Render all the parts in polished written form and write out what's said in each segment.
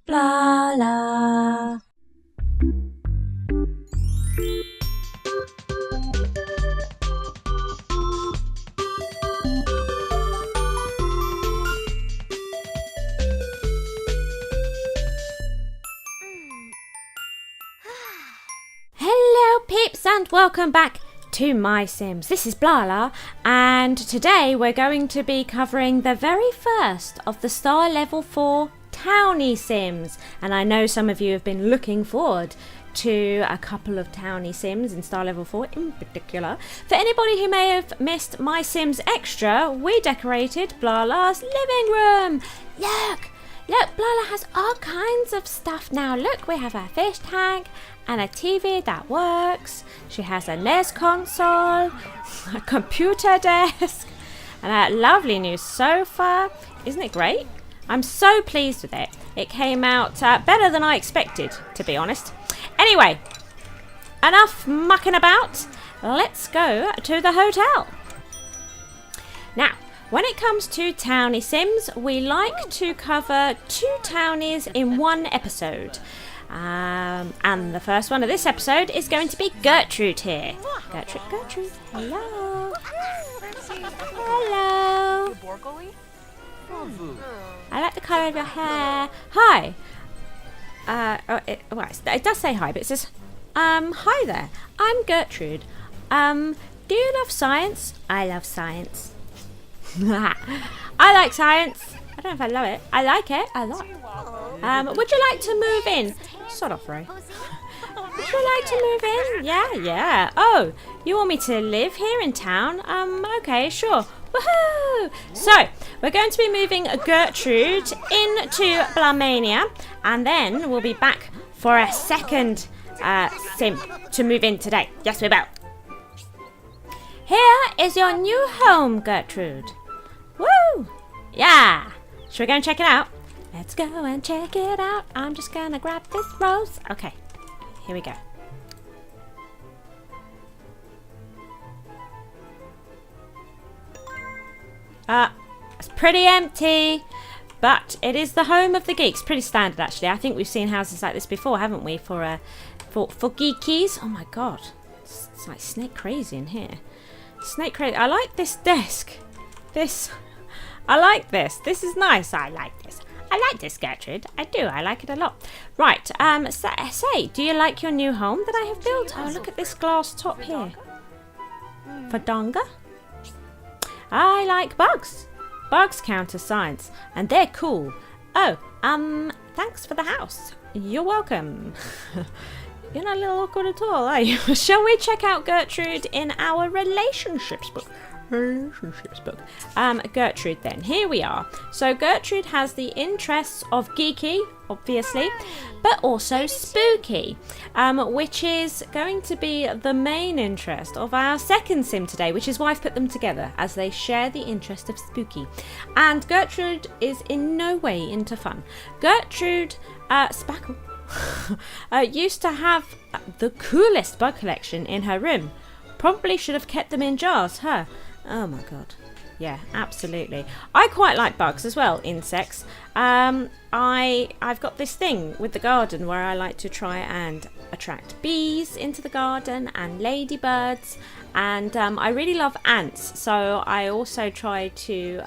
Blarla. Hello peeps and welcome back to MySims. This is Blarla and today we're going to be covering the very first of the Star Level 4 Townie Sims. And I know some of you have been looking forward to a couple of Townie Sims in Star Level 4 in particular. For anybody who may have missed MySims Extra, we decorated Blarla's living room. Look, Blarla has all kinds of stuff now. Look, we have a fish tank and a TV that works. She has a NES console, a computer desk, and a lovely new sofa. Isn't it great? I'm so pleased with it. It came out better than I expected, to be honest. Anyway, enough mucking about. Let's go to the hotel. Now, when it comes to Townie Sims, we like to cover 2 townies in one episode. And the first one of this episode is going to be Gertrude here. Gertrude, hello. Hello. I like the colour of your hair. Hi. It does say hi, but it says, hi there. I'm Gertrude. Do you love science? I love science. I like science. I don't know if I love it. I like it a lot. Would you like to move in? Sod off, Ray. Would you like to move in? Yeah. Oh, you want me to live here in town? Okay, sure. Woohoo! So, we're going to be moving Gertrude into Blarmania, and then we'll be back for a second sim to move in today. Yes, we will. Here is your new home, Gertrude. Woo! Yeah! Should we go and check it out? Let's go and check it out. I'm just gonna grab this rose. Okay, here we go. It's pretty empty, but it is the home of the geeks. Pretty standard, actually. I think we've seen houses like this before, haven't we? For geekies. Oh my god, it's like snake crazy in here. Snake crazy. I like this desk. I like this. This is nice. I like this. I like this, Gertrude. I do. I like it a lot. Right. Say, do you like your new home that I have built? Oh, look at this glass top here. Fadonga? I like bugs. Bugs count as science, and they're cool. Oh, thanks for the house. You're welcome. You're not a little awkward at all, are you? Shall we check out Gertrude in our relationships book? Gertrude then. Here we are. So Gertrude has the interests of geeky, obviously, but also spooky, which is going to be the main interest of our second sim today, which is why I've put them together, as they share the interest of spooky. And Gertrude is in no way into fun. Gertrude Spackle used to have the coolest bug collection in her room. Probably should have kept them in jars, huh? Oh my god. Yeah, absolutely. I quite like bugs as well, insects. I've got this thing with the garden where I like to try and attract bees into the garden and ladybirds, and I really love ants, so I also try to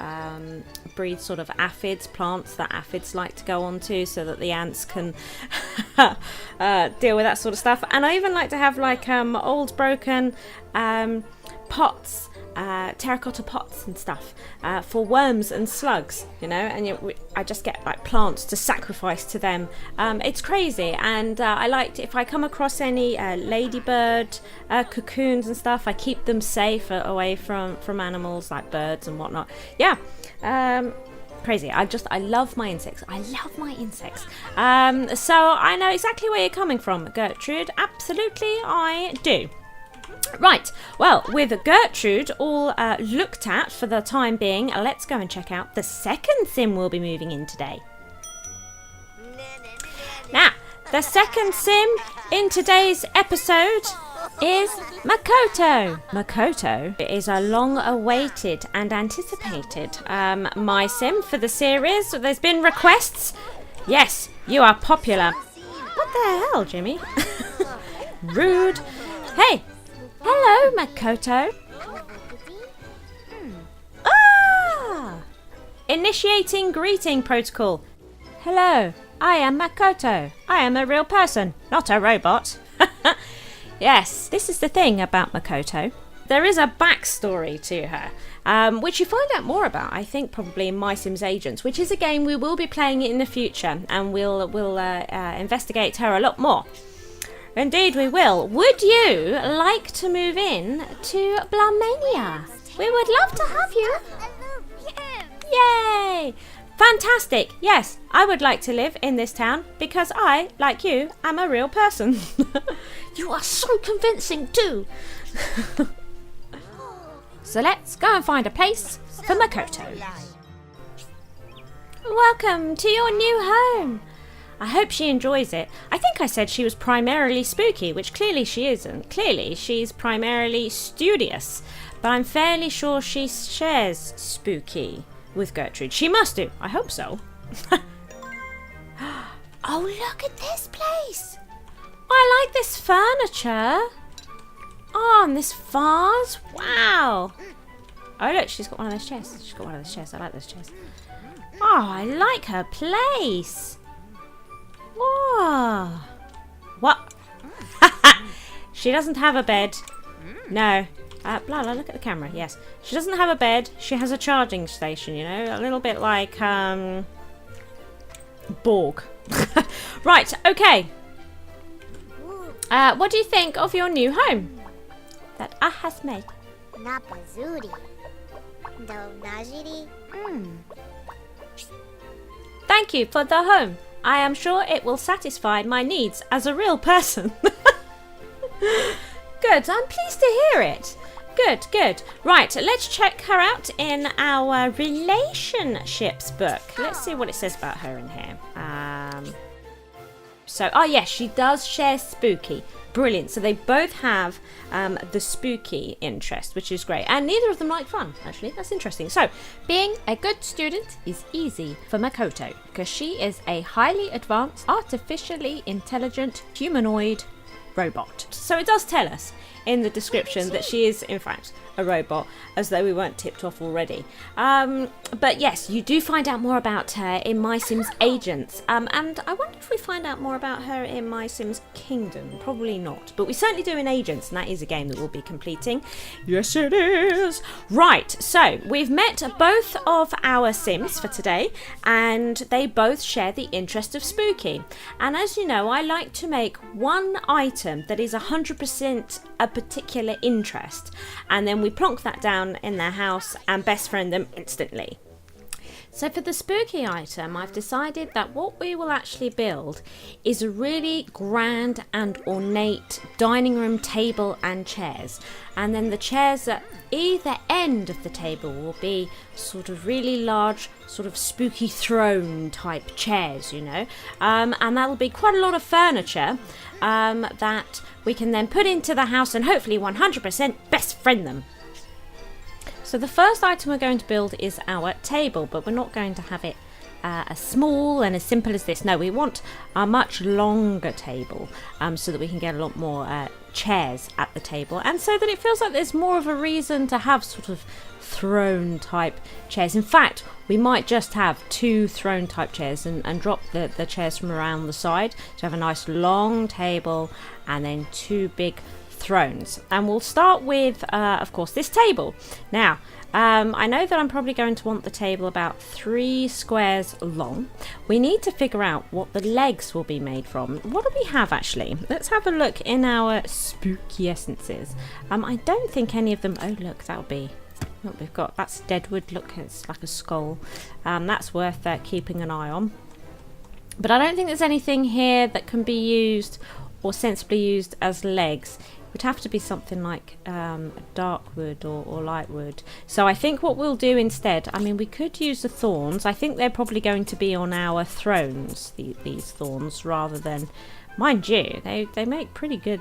breed sort of aphids, plants that aphids like to go onto, so that the ants can deal with that sort of stuff. And I even like to have like old broken pots, terracotta pots and stuff for worms and slugs, you know, and I just get like plants to sacrifice to them. It's crazy, and I like if I come across any ladybird cocoons and stuff, I keep them safe away from animals like birds and whatnot. Yeah, crazy. I love my insects. So I know exactly where you're coming from, Gertrude. Absolutely, I do. Right, well, with Gertrude all looked at for the time being, let's go and check out the second sim we'll be moving in today. Now, the second sim in today's episode is Makoto. Makoto is a long-awaited and anticipated MySim for the series. There's been requests Yes, you are popular. What the hell, Jimmy? Rude. Hey. Hello, Makoto. Ah! Initiating greeting protocol. Hello, I am Makoto. I am a real person, not a robot. Yes, this is the thing about Makoto. There is a backstory to her, which you find out more about, I think, probably in MySims Agents, which is a game we will be playing in the future, and we'll investigate her a lot more. Indeed, we will. Would you like to move in to Blarmania? We would love to have you. Yay! Fantastic! Yes, I would like to live in this town because I, like you, am a real person. You are so convincing too. So let's go and find a place for Makoto. Welcome to your new home. I hope she enjoys it. I think I said she was primarily spooky, which clearly she isn't. Clearly she's primarily studious, but I'm fairly sure she shares spooky with Gertrude. She must do. I hope so. Oh, look at this place. I like this furniture. Oh, and this vase. Wow. Oh, look, she's got one of those chairs. She's got one of those chairs. I like those chairs. Oh, I like her place. Whoa. What? She doesn't have a bed. No. Blarla, look at the camera. Yes. She doesn't have a bed. She has a charging station, you know. A little bit like, Borg. Right, okay. What do you think of your new home that I has made? Thank you for the home. I am sure it will satisfy my needs as a real person. Good, I'm pleased to hear it. Good, good. Right, let's check her out in our relationships book. Let's see what it says about her in here. Oh yes, she does share spooky. Brilliant. So they both have the spooky interest, which is great. And neither of them like fun, actually. That's interesting. So, being a good student is easy for Makoto because she is a highly advanced, artificially intelligent humanoid robot. So it does tell us in the description that she is, in fact, a robot, as though we weren't tipped off already. But yes, you do find out more about her in MySims Agents. And I wonder if we find out more about her in MySims Kingdom. Probably not. But we certainly do in Agents, and that is a game that we'll be completing. Yes, it is! Right, so we've met both of our Sims for today, and they both share the interest of spooky. And as you know, I like to make one item that is 100% a particular interest, and then we plonk that down in their house and best friend them instantly. So for the spooky item, I've decided that what we will actually build is a really grand and ornate dining room table and chairs. And then the chairs at either end of the table will be sort of really large, sort of spooky throne type chairs, you know. And that'll be quite a lot of furniture that we can then put into the house and hopefully 100% best friend them. So the first item we're going to build is our table, but we're not going to have it as small and as simple as this. No, we want a much longer table so that we can get a lot more chairs at the table, and so that it feels like there's more of a reason to have sort of throne type chairs. In fact, we might just have 2 throne type chairs and drop the chairs from around the side to have a nice long table and then 2 big thrones. And we'll start with of course this table. Now I know that I'm probably going to want the table about 3 squares long. We need to figure out what the legs will be made from. What do we have actually? Let's have a look in our spooky essences. I don't think any of them. Oh look, that'll be what we've got. That's Deadwood. Look, it's like a skull. That's worth keeping an eye on. But I don't think there's anything here that can be used or sensibly used as legs. Would have to be something like dark wood or light wood. So I think what we'll do instead, I mean, we could use the thorns. I think they're probably going to be on our thrones, these thorns, rather than, mind you, they make pretty good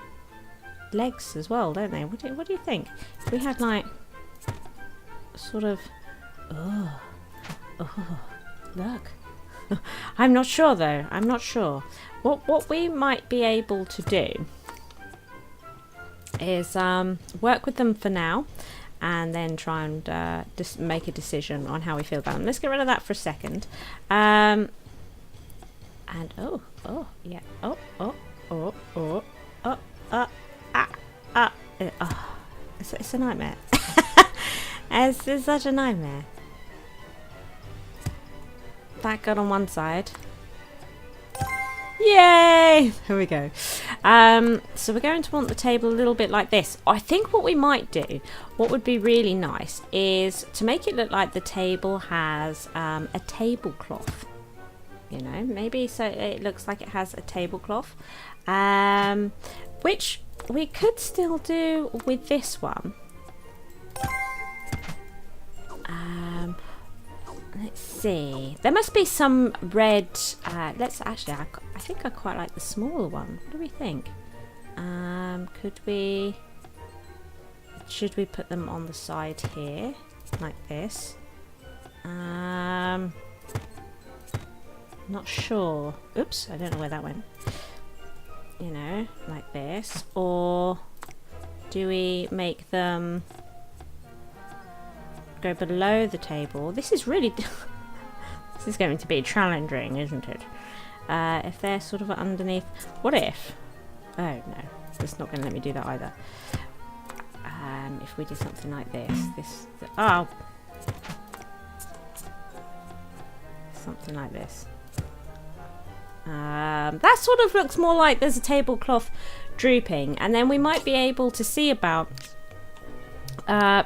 legs as well, don't they? What do you think? If we had like sort of, oh, look. I'm not sure though. I'm not sure. What we might be able to do is work with them for now, and then try and just make a decision on how we feel about them. Let's get rid of that for a second. And yeah. It's a nightmare. It's such a nightmare. That got on one side. Yay! Here we go. So we're going to want the table a little bit like this. I think what we might do, what would be really nice, is to make it look like the table has a tablecloth. You know, maybe so it looks like it has a tablecloth. Which we could still do with this one. Let's see. There must be some red. Let's actually. I think I quite like the smaller one. What do we think? Could we? Should we put them on the side here, like this? Not sure. Oops, I don't know where that went. You know, like this, or do we make them go below the table? This is really this is going to be challenging, isn't it? If they're sort of underneath. What if? Oh no, it's not going to let me do that either. If we did something like this, oh, something like this. That sort of looks more like there's a tablecloth drooping, and then we might be able to see about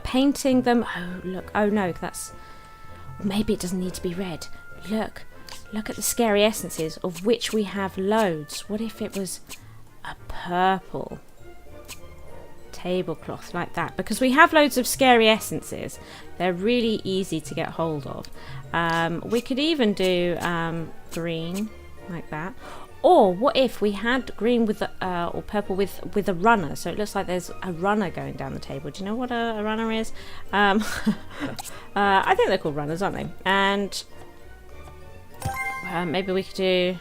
painting them. Oh look, oh no, that's, maybe it doesn't need to be red. Look at the scary essences, of which we have loads. What if it was a purple tablecloth like that? Because we have loads of scary essences, they're really easy to get hold of. We could even do green like that, or what if we had green with or purple with a runner, so it looks like there's a runner going down the table. Do you know what a runner is? I think they're called runners, aren't they? And maybe we could do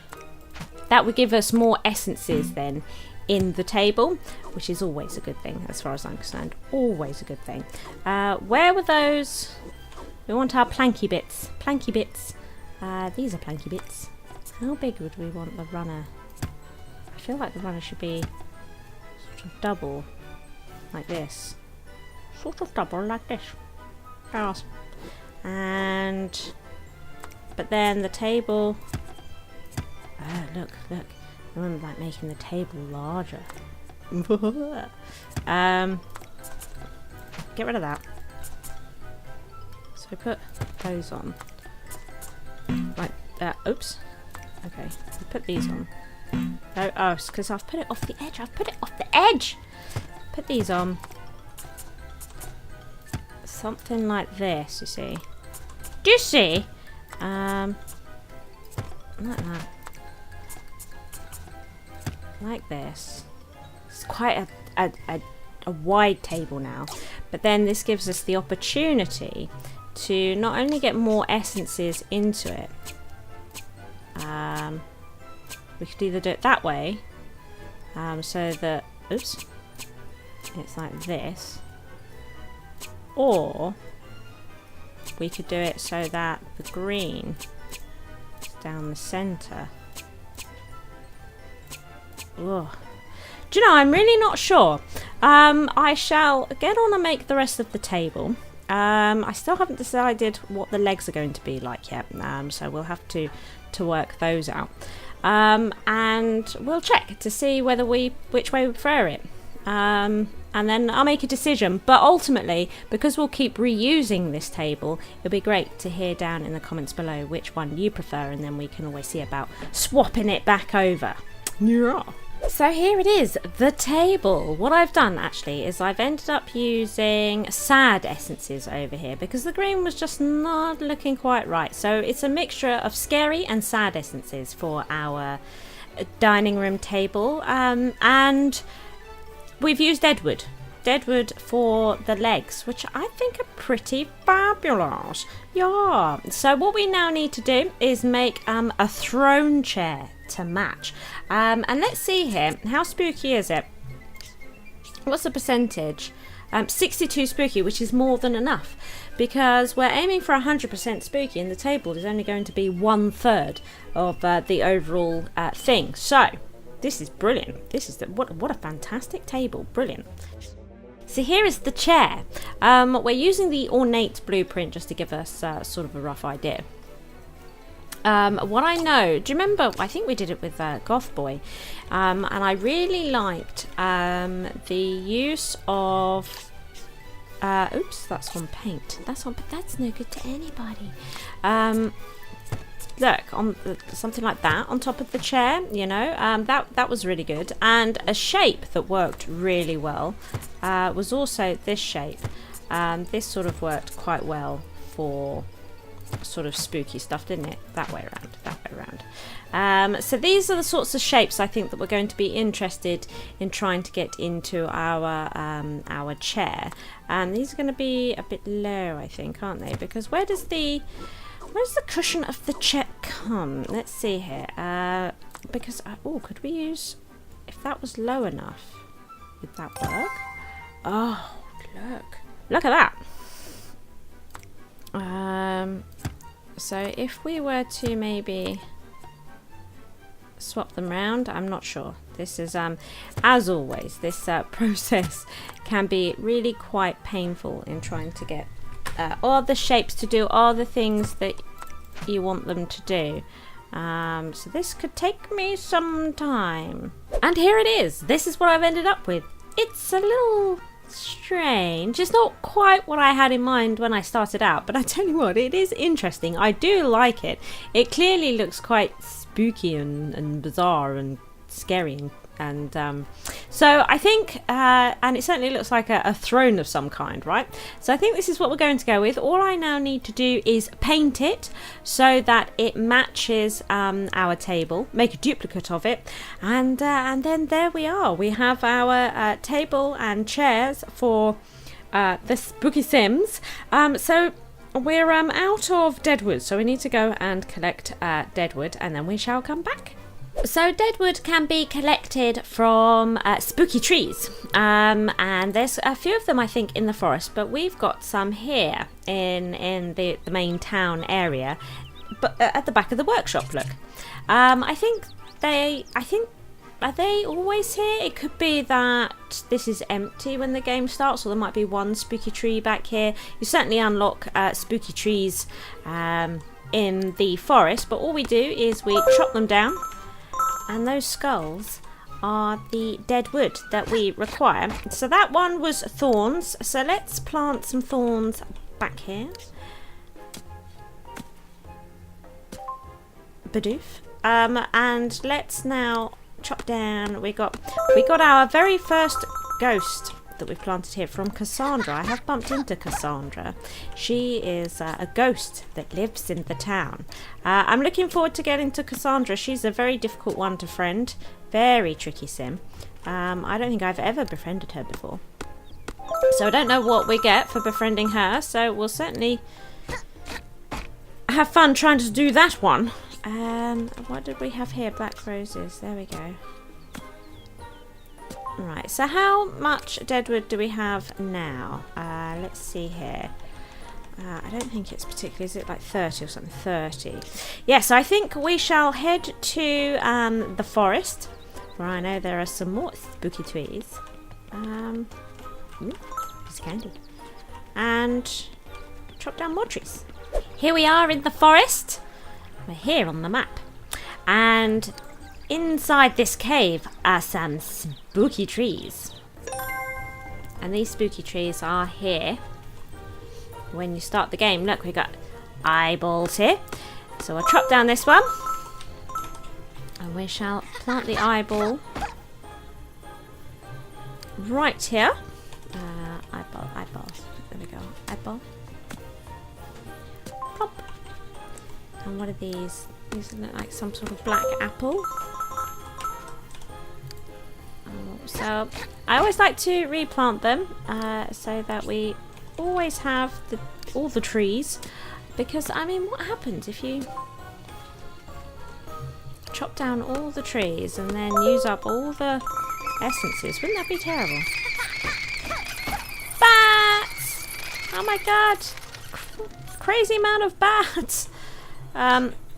that. Would give us more essences then in the table, which is always a good thing as far as I'm concerned. Always a good thing. Where were those? We want our planky bits. Planky bits. These are planky bits. How big would we want the runner? I feel like the runner should be sort of double, like this. Sort of double, like this. Yes. And but then the table. Oh, look. I remember like making the table larger. Get rid of that. So put those on. Like that. Oops. Okay, put these on. Oh, it's because I've put it off the edge. Put these on. Something like this, you see. Do you see? Like that. Like this. It's quite a wide table now. But then this gives us the opportunity to not only get more essences into it. We could either do it that way, so that, oops, it's like this, or we could do it so that the green is down the centre. Ugh. Do you know, I'm really not sure. I shall get on and make the rest of the table. I still haven't decided what the legs are going to be like yet, so we'll have to work those out. And we'll check to see which way we prefer it. And then I'll make a decision. But ultimately, because we'll keep reusing this table, it'll be great to hear down in the comments below which one you prefer, and then we can always see about swapping it back over. Yeah. So here it is, the table. What I've done actually is I've ended up using sad essences over here because the green was just not looking quite right. So it's a mixture of scary and sad essences for our dining room table. And we've used Deadwood. Deadwood for the legs, which I think are pretty fabulous. Yeah. So what we now need to do is make a throne chair to match. And let's see here. How spooky is it? What's the percentage? 62 spooky, which is more than enough, because we're aiming for 100% spooky, and the table is only going to be 1/3 of the overall thing. So this is brilliant. This is what a fantastic table. Brilliant. So here is the chair. We're using the ornate blueprint just to give us sort of a rough idea. What I know, do you remember, I think we did it with Goth Boy, and I really liked the use of, oops, that's on paint, that's no good to anybody. Look, on something like that on top of the chair, you know, that was really good. And a shape that worked really well was also this shape. This sort of worked quite well for sort of spooky stuff, didn't it? That way around. So these are the sorts of shapes I think that we're going to be interested in trying to get into our chair. And these are going to be a bit low, I think, aren't they? Because where's the cushion of the chair come? Let's see here. Because could we use, if that was low enough, would that work? Oh, look at that. So if we were to maybe swap them round, I'm not sure. This is as always, this process can be really quite painful in trying to get all the shapes to do all the things that you want them to do. So this could take me some time. And here it is. This is what I've ended up with. It's a little strange. It's not quite what I had in mind when I started out, but I tell you what, it is interesting. I do like it. It clearly looks quite spooky and bizarre and scary, and so I think and it certainly looks like a throne of some kind, right? So I think this is what we're going to go with. All I now need to do is paint it so that it matches our table, make a duplicate of it, and then there we are. We have our table and chairs for the Spooky Sims. So we're out of Deadwood, so we need to go and collect Deadwood, and then we shall come back. So Deadwood can be collected from spooky trees, and there's a few of them I think in the forest, but we've got some here in the main town area, but at the back of the workshop. Look, I think are they always here? It could be that this is empty when the game starts, or there might be one spooky tree back here. You certainly unlock spooky trees in the forest, but all we do is we chop them down. And those skulls are the dead wood that we require. So that one was thorns. So let's plant some thorns back here. Badoof. And let's now chop down. We got our very first ghost that we've planted here from Cassandra. I have bumped into Cassandra. She is a ghost that lives in the town. I'm looking forward to getting to Cassandra. She's a very difficult one to friend. Very tricky sim. I don't think I've ever befriended her before. So I don't know what we get for befriending her. So we'll certainly have fun trying to do that one. What did we have here? Black roses. There we go. Right, so how much Deadwood do we have now? Let's see here. I don't think it's particularly, is it like 30 or something? 30. Yes, I think we shall head to the forest, where I know there are some more spooky trees. Piece of candy. And chop down more trees. Here we are in the forest. We're here on the map. And inside this cave are some spooky trees. And these spooky trees are here when you start the game. Look, we've got eyeballs here. So I'll chop down this one. And we shall plant the eyeball right here. Eyeball. There we go. Eyeball. Pop. And what are these? These look like some sort of black apple. So I always like to replant them so that we always have all the trees. Because, I mean, what happens if you chop down all the trees and then use up all the essences? Wouldn't that be terrible? Bats! Oh my god! Crazy amount of bats!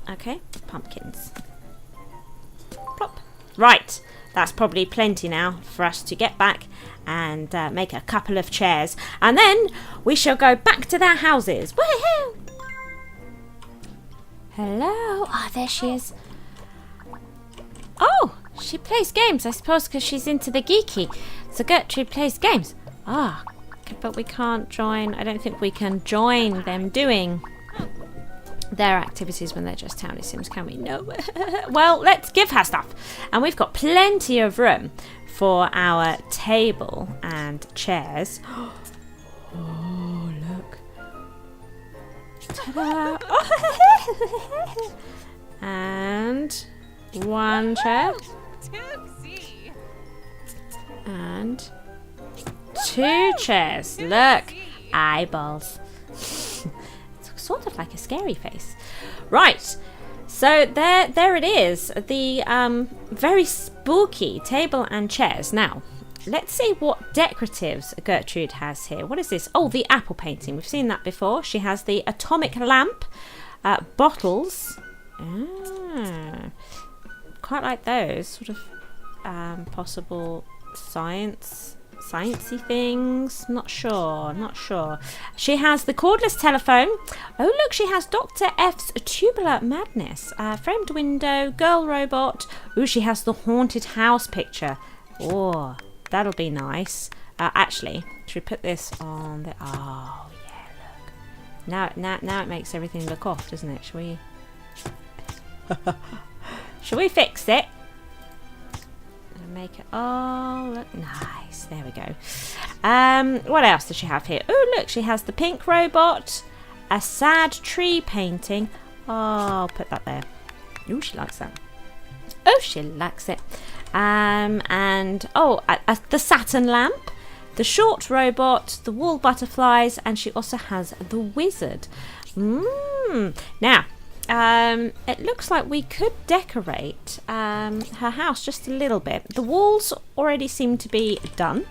Okay, pumpkins. Plop. Right, that's probably plenty now for us to get back and make a couple of chairs. And then we shall go back to their houses. Woohoo! Hello? Oh, there she is. Oh, she plays games, I suppose, because she's into the geeky. So Gertrude plays games. Ah, but we can't join. I don't think we can join them doing their activities when they're just tiny sims, can we? No. Well, let's give her stuff. And we've got plenty of room for our table and chairs. Oh, look. Ta-da! And one chair. And two chairs. Look. Eyeballs. Sort of like a scary face. Right, so there it is, the very spooky table and chairs. Now let's see what decoratives Gertrude has here. What is this? Oh, the apple painting. We've seen that before. She has the atomic lamp, bottles. Quite like those sort of possible sciencey things. Not sure. She has the cordless telephone. Oh look, she has Dr. F's tubular madness, framed window, girl robot. Ooh, she has the haunted house picture. Oh, that'll be nice. Actually, should we put this on the... Oh yeah, look, now it makes everything look off, doesn't it? Shall we fix it? Make it, oh look, nice, there we go. What else does she have here? Oh look, she has the pink robot, a sad tree painting. Oh, I'll put that there. Oh, she likes that. Oh, she likes it. And oh, the Saturn lamp, the short robot, the wall butterflies, and she also has the wizard. Now it looks like we could decorate her house just a little bit. The walls already seem to be done,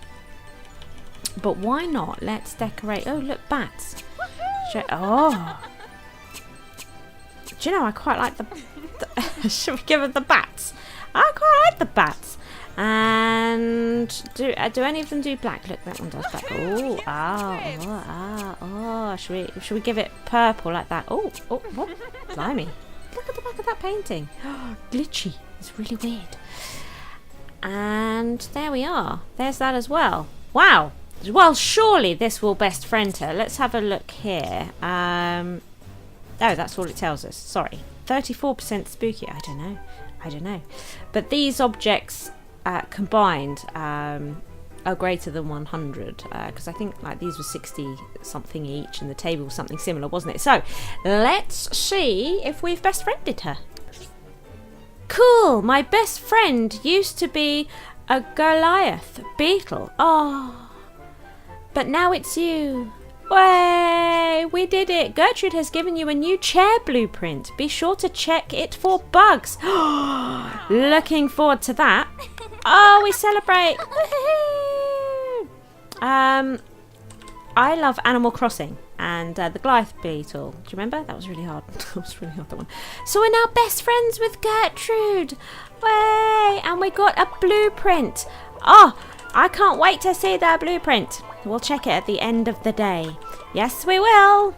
but why not? Let's decorate. Oh look, bats. Oh, do you know, I quite like the should we give her the bats? I quite like the bats. And do any of them do black? Look, that one does black. Oh, should we give it purple like that? Oh, what? Blimey. Look at the back of that painting. Glitchy. It's really weird. And there we are. There's that as well. Wow. Well, surely this will best friend her. Let's have a look here. Oh, that's all it tells us. Sorry. 34% spooky. I don't know. But these objects combined are greater than 100, because I think like these were 60 something each and the table was something similar, wasn't it? So let's see if we've best friended her. Cool, my best friend used to be a Goliath beetle. Oh, but now it's you. Way, we did it. Gertrude has given you a new chair blueprint. Be sure to check it for bugs. Looking forward to that. Oh, we celebrate. I love Animal Crossing and the Goliath beetle. Do you remember? That was really hard. That one. So we're now best friends with Gertrude. Way, and we got a blueprint. Oh, I can't wait to see that blueprint. We'll check it at the end of the day. Yes, we will.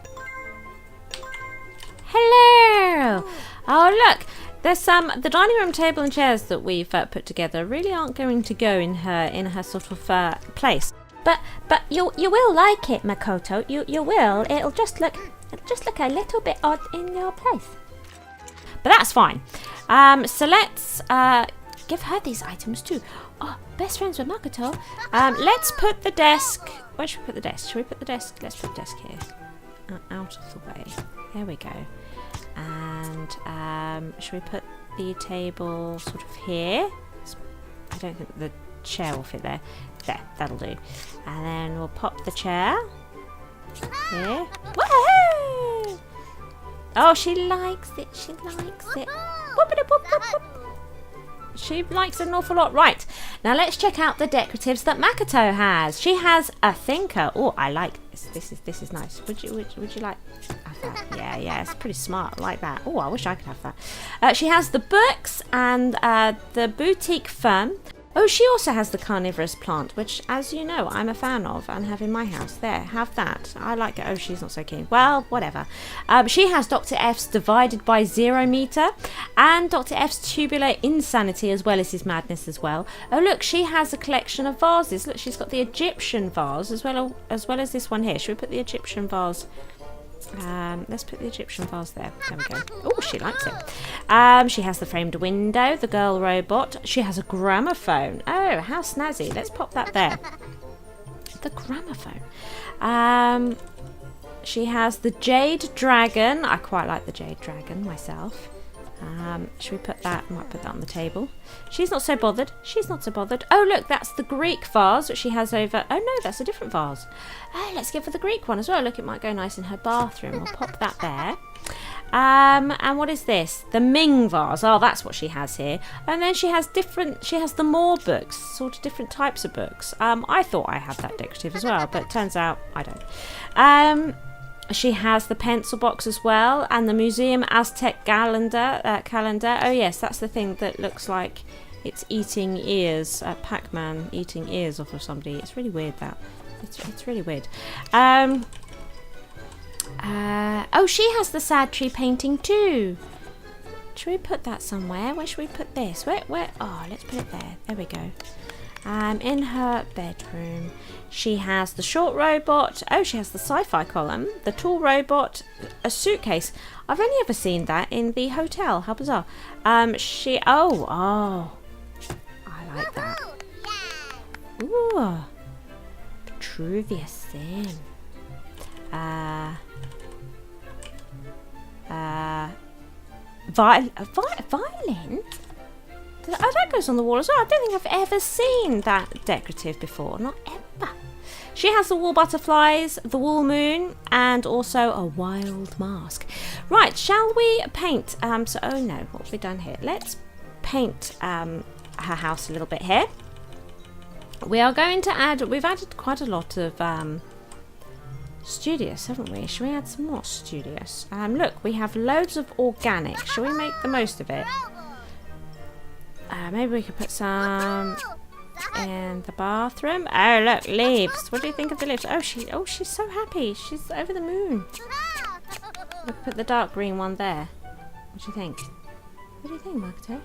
Hello. Oh, look. There's the dining room table and chairs that we've put together really aren't going to go in her sort of place. But you will like it, Makoto. You will. It'll just look a little bit odd in your place. But that's fine. So let's give her these items too. Oh, best friends with Makoto. Let's put the desk. Where should we put the desk? Should we put the desk? Let's put the desk here. Out of the way. There we go. And should we put the table sort of here? I don't think the chair will fit there. There, that'll do. And then we'll pop the chair here. Woohoo! Oh, she likes it. She likes it. Whoopity whoop whoop whoop. She likes it an awful lot. Right, now let's check out the decoratives that Makoto has. She has a thinker. Oh, I like this. This is nice. Would you like that? Yeah, it's pretty smart. I like that. Oh, I wish I could have that. She has the books and the boutique fern. Oh, she also has the carnivorous plant, which, as you know, I'm a fan of and have in my house. There, have that. I like it. Oh, she's not so keen. Well, whatever. She has Dr. F's divided by 0 meter and Dr. F's tubular insanity as well as his madness as well. Oh, look, she has a collection of vases. Look, she's got the Egyptian vase as well as this one here. Should we put the Egyptian vase? Let's put the Egyptian vase there. There we go. Oh, she likes it. She has the framed window, the girl robot. She has a gramophone. Oh, how snazzy. Let's pop that there. The gramophone. She has the jade dragon. I quite like the jade dragon myself. Should we put that? I might put that on the table. She's not so bothered. She's not so bothered. Oh, look, that's the Greek vase which she has over. Oh, no, that's a different vase. Oh, let's give her the Greek one as well. Look, it might go nice in her bathroom. I'll pop that there. And what is this? The Ming vase. Oh, that's what she has here. And then she has the more books, sort of different types of books. I thought I had that decorative as well, but turns out I don't. She has the pencil box as well, and the Museum Aztec calendar. Oh yes, that's the thing that looks like it's eating ears. Pac-Man eating ears off of somebody. It's really weird. That it's really weird. Oh, she has the sad tree painting too. Should we put that somewhere? Where should we put this? Where? Oh, let's put it there. There we go. In her bedroom, she has the short robot. Oh, she has the sci-fi column, the tall robot, a suitcase. I've only ever seen that in the hotel. How bizarre. Oh, I like that. Ooh, Vitruvius Sim. Violin. Oh, that goes on the wall as well. I don't think I've ever seen that decorative before. Not ever. She has the wall butterflies, the wool moon, and also a wild mask. Right, shall we paint? Oh no, what have we done here? Let's paint her house a little bit here. We are going to add, we've added quite a lot of studios, haven't we? Shall we add some more studios? Look, we have loads of organic. Shall we make the most of it? Maybe we could put some in the bathroom. Oh, look, leaves. What do you think of the leaves? Oh, she's so happy. She's over the moon. We could put the dark green one there. What do you think? What do you think, Makoto?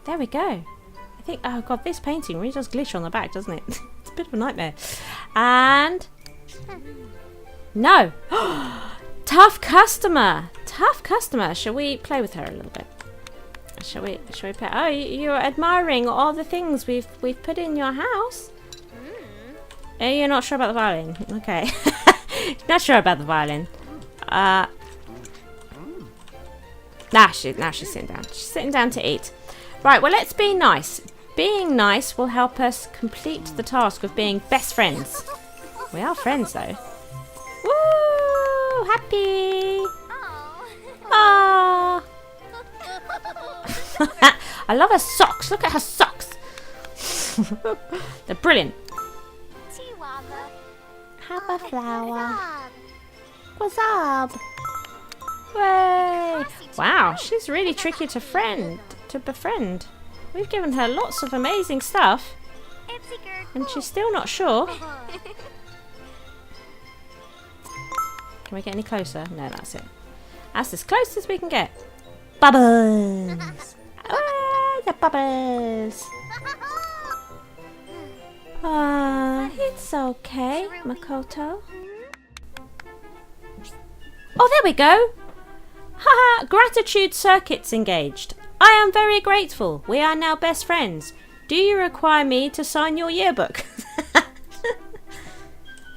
There we go. I think, oh god, this painting really does glitch on the back, doesn't it? It's a bit of a nightmare. And no. Tough customer. Tough customer. Shall we play with her a little bit? Shall we play? Oh, you're admiring all the things we've put in your house. Oh, you're not sure about the violin. Okay. Not sure about the violin. Now she's sitting down. She's sitting down to eat. Right, well, let's be nice. Being nice will help us complete the task of being best friends. We are friends, though. Woo! Happy! Ah! I love her socks. Look at her socks. They're brilliant. Have a flower. What's up? Way! Wow, she's really tricky to befriend. We've given her lots of amazing stuff, and she's still not sure. Can we get any closer? No, that's it. That's as close as we can get. Bubbles! Ah, the bubbles! It's okay, Makoto. Oh, there we go! Haha, gratitude circuits engaged. I am very grateful. We are now best friends. Do you require me to sign your yearbook?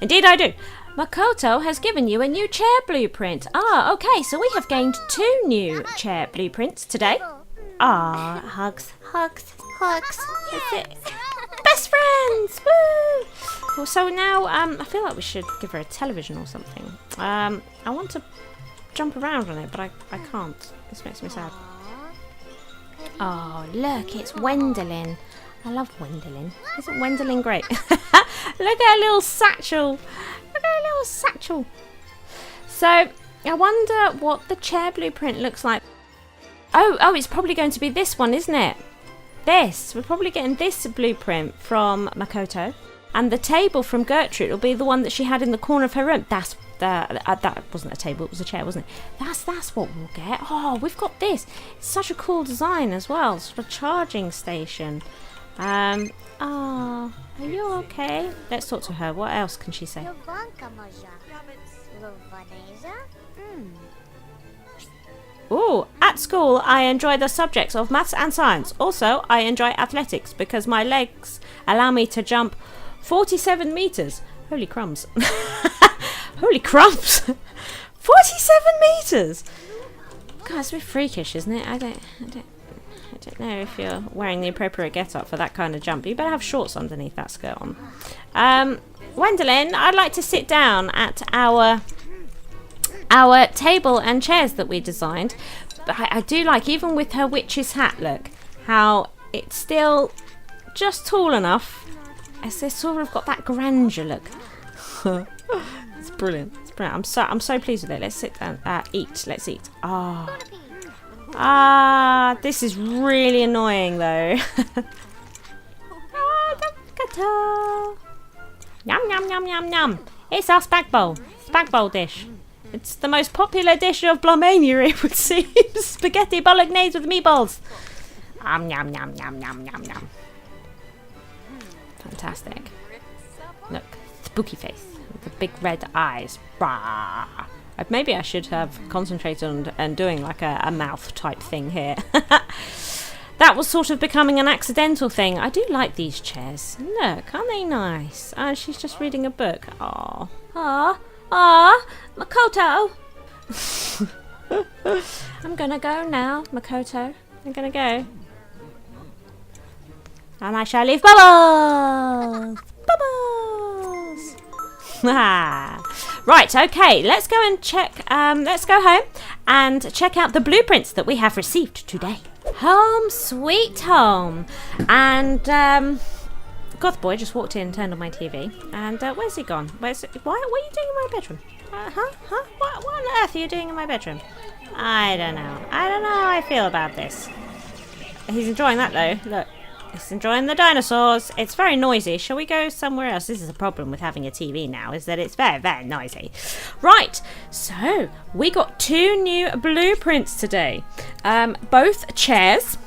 Indeed I do. Makoto has given you a new chair blueprint. Ah, okay, so we have gained 2 new chair blueprints today. Ah, hugs, hugs, hugs. That's it. Best friends! Woo! Well, so now I feel like we should give her a television or something. I want to jump around on it, but I can't. This makes me sad. Oh, look, it's Wendelin. I love Wendelin. Isn't Wendelin great? Look at her little satchel. Look at her little satchel. So, I wonder what the chair blueprint looks like. Oh, it's probably going to be this one, isn't it? This. We're probably getting this blueprint from Makoto. And the table from Gertrude will be the one that she had in the corner of her room. That wasn't a table, it was a chair, wasn't it? That's what we'll get. Oh, we've got this. It's such a cool design as well. Sort of a charging station. Oh, are you okay? Let's talk to her. What else can she say? Ooh, at school I enjoy the subjects of maths and science. Also, I enjoy athletics because my legs allow me to jump 47 meters. Holy crumbs. Holy crumbs. 47 meters. God, it's a bit freakish, isn't it? I don't know if you're wearing the appropriate get-up for that kind of jump. You better have shorts underneath that skirt on. Wendelin, I'd like to sit down at our table and chairs that we designed. But I do like, even with her witch's hat, look, how it's still just tall enough. It's sort of got that grandeur look. It's brilliant. It's brilliant. I'm so pleased with it. Let's sit down. Eat. Let's eat. This is really annoying though. Yum yum yum yum yum. It's our spag bowl dish. It's the most popular dish of Blomania, it would seem. Spaghetti bolognese with meatballs. Yum yum yum yum yum yum. Fantastic. Look, spooky face with the big red eyes. Rah. Maybe I should have concentrated on doing like a mouth type thing here. That was sort of becoming an accidental thing. I do like these chairs. Look, aren't they nice? She's just reading a book. Makoto. I'm gonna go now, Makoto. I'm gonna go. And I shall leave bubbles! Bubbles! Right, okay, let's go and check, let's go home and check out the blueprints that we have received today. Home sweet home. And, Goth Boy just walked in and turned on my TV. And, where's he gone? What are you doing in my bedroom? What on earth are you doing in my bedroom? I don't know how I feel about this. He's enjoying that though, look. He's enjoying the dinosaurs. It's very noisy. Shall we go somewhere else? This is a problem with having a TV now, is that it's very, very noisy. Right, so we got 2 new blueprints today. Both chairs.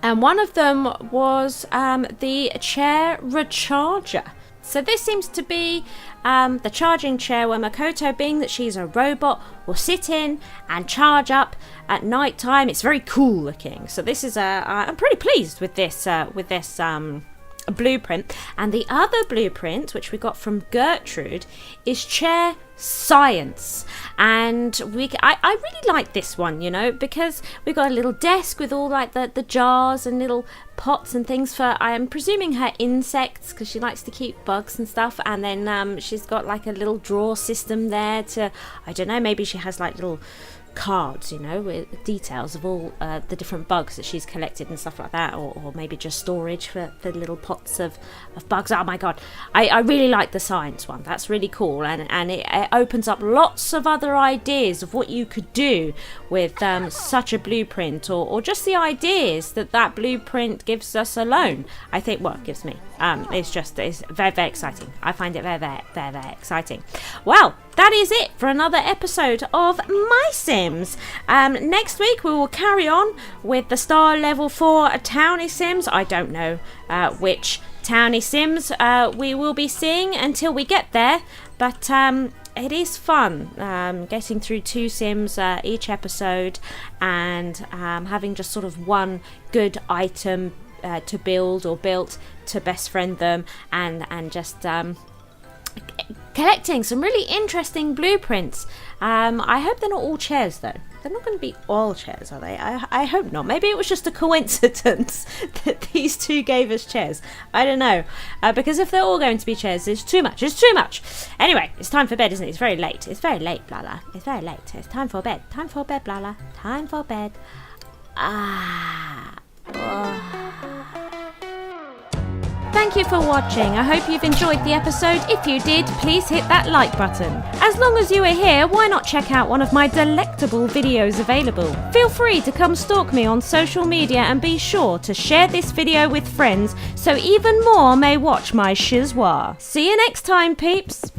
And one of them was the chair recharger. So this seems to be the charging chair where Makoto, being that she's a robot, will sit in and charge up at night time. It's very cool looking. So this is I'm pretty pleased with this blueprint. And the other blueprint, which we got from Gertrude, is chair science. And I really like this one, you know, because we've got a little desk with all like the jars and little pots and things for, I am presuming, her insects, because she likes to keep bugs and stuff. And then she's got like a little drawer system there to, I don't know, maybe she has like little cards, you know, with details of all the different bugs that she's collected and stuff like that, or maybe just storage for the little pots of bugs. Oh my god, I really like the science one. That's really cool, and it opens up lots of other ideas of what you could do with such a blueprint, or just the ideas that blueprint gives us alone. I think, well, it gives me. It's very, very exciting. I find it very, very, very, very exciting. Well, that is it for another episode of MySims. Next week we will carry on with the Star Level 4 Townie Sims. I don't know which Townie Sims we will be seeing until we get there, but it is fun getting through 2 Sims each episode, and having just sort of one good item to build or built to best friend them, and just collecting some really interesting blueprints. I hope they're not all chairs though. They're not going to be all chairs, are they? I hope not. Maybe it was just a coincidence that these two gave us chairs. I don't know. Because if they're all going to be chairs, it's too much. It's too much. Anyway, it's time for bed, isn't it? It's very late. It's very late, Blarla. It's very late. It's time for bed. Time for bed, Blarla. Time for bed. Thank you for watching. I hope you've enjoyed the episode. If you did, please hit that like button. As long as you are here, why not check out one of my delectable videos available? Feel free to come stalk me on social media and be sure to share this video with friends so even more may watch my schizwa. See you next time, peeps.